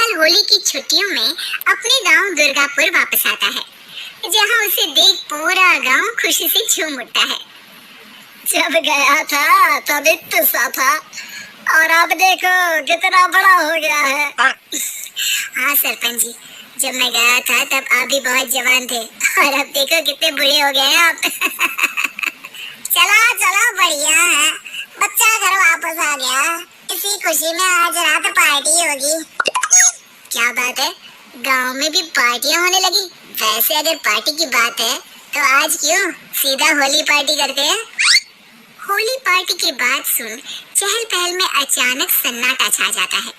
साल होली की छुट्टियों में अपने गांव दुर्गापुर वापस आता है, जहां उसे देख पूरा गांव खुशी से झूम उठता है। जब गया था तब इतना सा था और अब देखो कितना बड़ा हो गया है। हाँ सरपंच जी, जब मैं गया था तब आप भी बहुत जवान थे और अब देखो कितने बूढ़े हो गए हैं आप। चलो चलो बढ़िया है, बच्चा घर वापस आ गया। इसी खुशी में आज रात पार्टी होगी। क्या बात है, गांव में भी पार्टियां होने लगी। वैसे अगर पार्टी की बात है तो आज क्यों सीधा होली पार्टी करते हैं। होली पार्टी की बात सुन चहल पहल में अचानक सन्नाटा छा जाता है,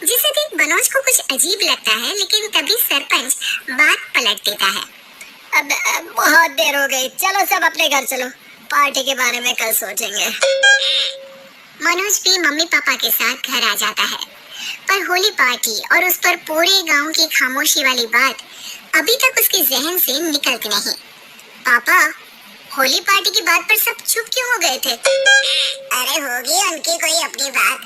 जिसे देख मनोज को कुछ अजीब लगता है, लेकिन तभी सरपंच बात पलट देता है। अब बहुत देर हो गई, चलो सब अपने घर चलो, पार्टी के बारे में कल सोचेंगे। मनोज भी मम्मी पापा के साथ घर आ जाता है, पर होली पार्टी और उस पर पूरे गांव की खामोशी वाली बात अभी तक उसके जहन से निकलती नहीं। पापा, होली पार्टी की बात पर सब चुप क्यों हो गए थे? अरे होगी उनकी कोई अपनी बात,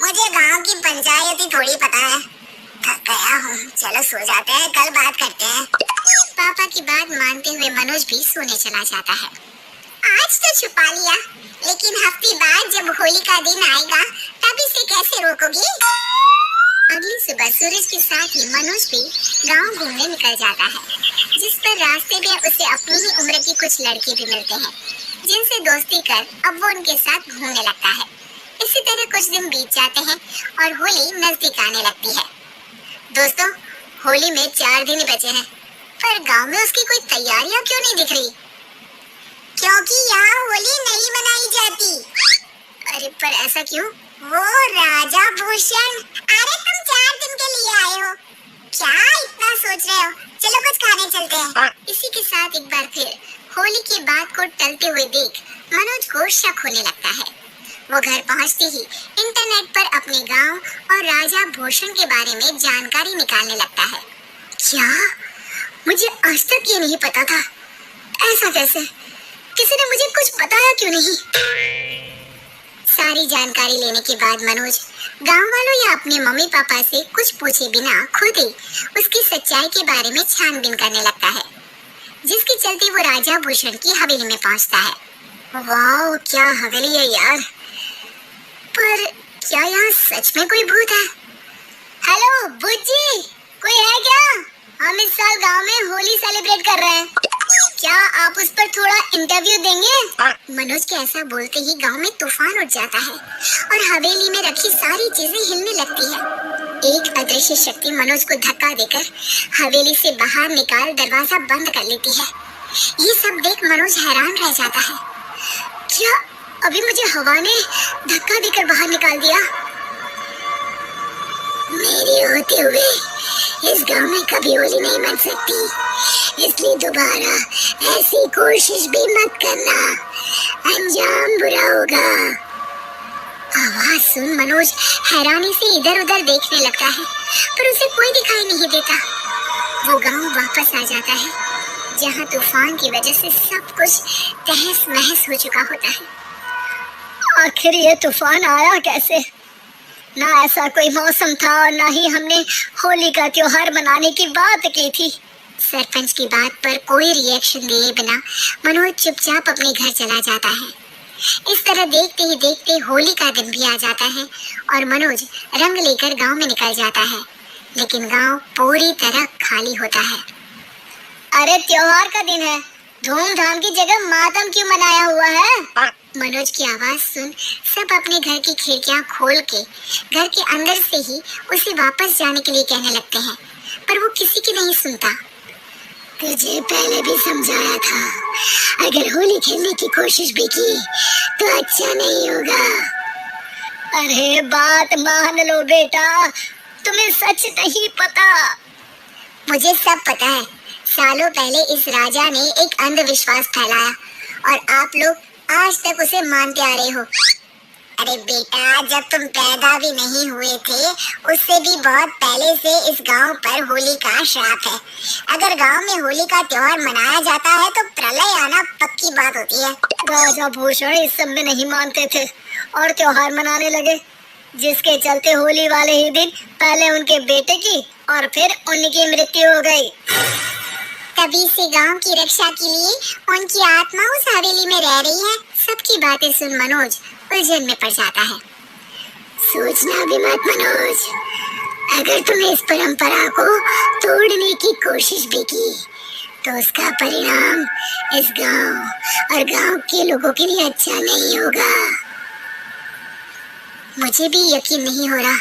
मुझे गांव की पंचायत ही थोड़ी पता है। थक गया हूँ, चलो सो जाते हैं, कल बात करते हैं। पापा की बात मानते हुए मनोज भी सोने चला जाता है। आज तो छुपा लिया, लेकिन हफ्ते बाद जब होली का दिन आएगा तब इसे कैसे रोकोगी? अगली सुबह सूरज के साथ ही मनोज भी गांव घूमने निकल जाता है, जिस पर रास्ते में उसे अपनी ही उम्र की कुछ लड़के भी मिलते हैं, जिनसे दोस्ती कर अब वो उनके साथ घूमने लगता है। इसी तरह कुछ दिन बीत जाते हैं और होली नजदीक आने लगती है। दोस्तों, होली में 4 दिन ही बचे हैं, पर गांव में उसकी कोई तैयारियां क्यों नहीं दिख रही? क्योंकि यहाँ होली नहीं मनाई जाती। अरे पर ऐसा क्यों? वो राजा भूषण, अरे तुम 4 दिन के लिए आए हो, क्या इतना सोच रहे हो? चलो कुछ खाने चलते हैं। इसी के साथ एक बार फिर होली की बात को टलते हुए देख मनोज को शक होने लगता है। वो घर पहुंचते ही इंटरनेट पर अपने गांव और राजा भूषण के बारे में जानकारी निकालने लगता है। क्या? मुझे आज तक ये नहीं पता था। ऐसा कैसे? किसी ने मुझे कुछ बताया क्यों नहीं? सारी जानकारी लेने के बाद मनोज गांव वालों या अपने मम्मी पापा से कुछ पूछे बिना खुद ही उसकी सच्चाई के बारे में छानबीन करने लगता है, जिसके चलते वो राजा भूषण की हवेली में पहुंचता है। वाह, क्या हवेली है यार! पर क्या यहाँ सच में कोई भूत है? हेलो बुज्जी, कोई है क्या? हम इस साल गांव में होली सेलिब्रेट कर रहे हैं, क्या आप उस पर थोड़ा इंटरव्यू देंगे? मनोज के ऐसा बोलते ही गांव में तूफान उठ जाता है और हवेली में रखी सारी चीजें हिलने लगती है। एक अदृश्य शक्ति मनोज को धक्का देकर हवेली से बाहर निकाल दरवाजा बंद कर लेती है। ये सब देख मनोज हैरान रह जाता है। क्या अभी मुझे हवा ने धक्का देकर बाहर निकाल दिया? मेरे होते हुए इस गांव में कभी होली नहीं मन सकती, इसलिए दोबारा ऐसी कोशिश भी मत करना, अंजाम बुरा होगा। आवाज सुन मनोज हैरानी से इधर उधर देखने लगता है, पर उसे कोई दिखाई नहीं देता। वो गांव वापस आ जाता है, जहां तूफान की वजह से सब कुछ तहस नहस हो चुका होता है। आखिर ये तूफान आया कैसे? ना ऐसा कोई मौसम था और ना ही हमने होली का त्योहार मनाने की बात की थी। सरपंच की बात पर कोई रिएक्शन दिए बिना मनोज चुपचाप अपने घर चला जाता है। इस तरह देखते ही देखते होली का दिन भी आ जाता है और मनोज रंग लेकर गांव में निकल जाता है, लेकिन गांव पूरी तरह खाली होता है। अरे त्योहार का दिन है, धूमधाम की जगह मातम क्यों मनाया हुआ है? मनोज की आवाज सुन सब अपने घर की खिड़कियां खोल के घर के अंदर से ही उसे वापस जाने के लिए कहने लगते हैं, पर वो किसी की नहीं सुनता। तुझे पहले भी समझाया था, अगर होली खेलने की कोशिश भी की तो अच्छा नहीं होगा। अरे बात मान लो बेटा, तुम्हें सच नहीं पता। मुझे सब पता है, सालों पहले इस राजा ने एक अंधविश्वास फैलाया और आप लोग आज तक उसे मानते आ रहे हो। अरे बेटा, जब तुम पैदा भी नहीं हुए थे उससे भी बहुत पहले से इस गांव पर होली का श्राप है। अगर गांव में होली का त्योहार मनाया जाता है तो प्रलय आना पक्की बात होती है। राजा भूषण इस सब में नहीं मानते थे और त्योहार मनाने लगे। जिसके चलते होली वाले ही दिन पहले उनके बेटे की और फिर उनकी मृत्यु हो गई। तभी से गांव की रक्षा के लिए उनकी आत्मा उस हवेली में रह रही है। सबकी बातें सुन मनोज उलझन में पड़ जाता है। सोचना भी मत मनोज, अगर तुमने इस परंपरा को तोड़ने की कोशिश भी की तो उसका परिणाम इस गांव और गांव के लोगों के लिए अच्छा नहीं होगा। मुझे भी यकीन नहीं हो रहा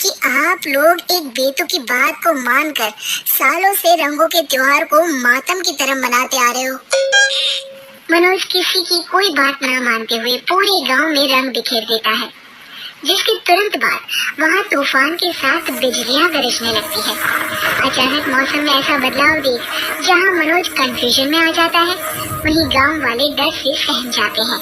कि आप लोग एक बेतुकी बात को मानकर सालों से रंगों के त्योहार को मातम की तरह मनाते आ रहे हो। मनोज किसी की कोई बात न मानते हुए पूरे गांव में रंग बिखेर देता है, जिसके तुरंत बाद वहां तूफान के साथ बिजलियां गरजने लगती है। अचानक मौसम में ऐसा बदलाव देख जहां मनोज कंफ्यूजन में आ जाता है, वहीं गांव वाले डर से सहम जाते हैं।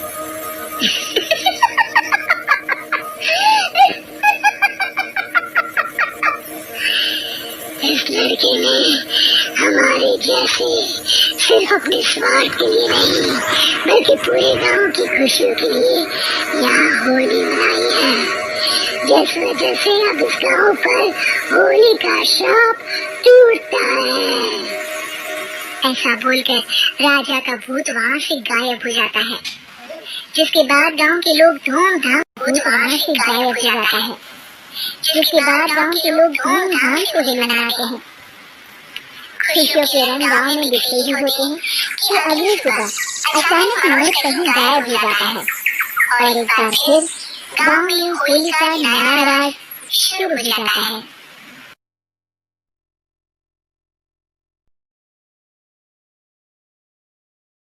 इस लड़के ने हमारे जैसे सिर्फ अपने स्वार्थ के लिए नहीं बल्कि पूरे गांव की खुशियों के लिए यहाँ होली मनाई है, जिस वजह से अब इस गांव पर होली का श्राप टूटता है। ऐसा बोलकर राजा का भूत वहाँ से गायब हो जाता है, जिसके बाद गांव के लोग धूमधाम से होली मनाते हैं। खुशियों के रंग गांव में बिखरे ही होते हैं कि अगली सुबह अचानक मनोज कहीं गायब हो जाता है और एक बार फिर गांव में होली का नया राज शुरू हो जाता है।